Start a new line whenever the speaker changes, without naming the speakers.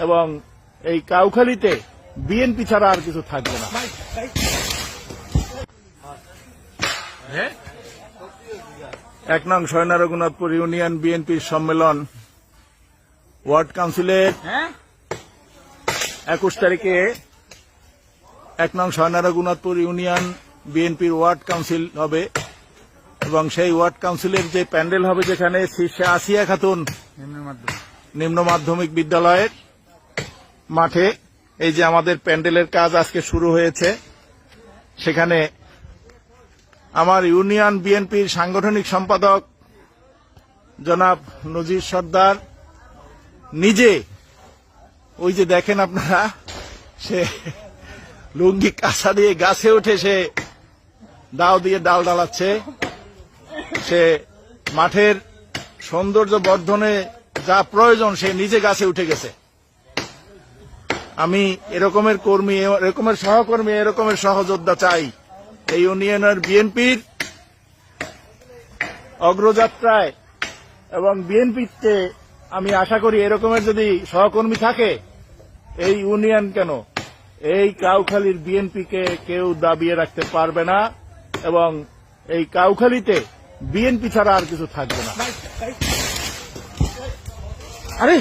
এবং এই কাউখালীতে বিএনপি ছাড়া আর কিছু থাকবে না। ১ নং শয়না রঘুনাথপুর ইউনিয়ন বিএনপির সম্মেলন ওয়ার্ড কাউন্সিলের ২১ তারিখে ১ নং শয়না রঘুনাথপুর ইউনিয়ন বিএনপির ওয়ার্ড কাউন্সিল হবে এবং সেই ওয়ার্ড কাউন্সিলের যে প্যান্ডেল হবে, যেখানে শীর্ষে আসিয়া খাতুন নিম্ন মাধ্যমিক বিদ্যালয়ের মাঠে এই যে আমাদের প্যান্ডেলের কাজ আজকে শুরু হয়েছে, সেখানে আমার ইউনিয়ন বিএনপির সাংগঠনিক সম্পাদক জনাব নজির সর্দার নিজে, ওই যে দেখেন আপনারা, সে লুঙ্গি কাঁচা দিয়ে গাছে উঠে সে দাও দিয়ে ডাল ডালাচ্ছে। সে মাঠের সৌন্দর্য বর্ধনে যা প্রয়োজন সে নিজে গাছে উঠে গেছে। আমি এরকমের কর্মী, এরকমের সহকর্মী, এরকমের সহযোদ্ধা চাই এই ইউনিয়নের বিএনপির অগ্রযাত্রায়। এবং বিএনপিতে আমি আশা করি এরকমের যদি সহকর্মী থাকে, এই ইউনিয়ন কেন, এই কাউখালীর বিএনপিকে কেউ দাবিয়ে রাখতে পারবে না এবং এই কাউখালীতে বিএনপি ছাড়া আর কিছু থাকবে না। আরে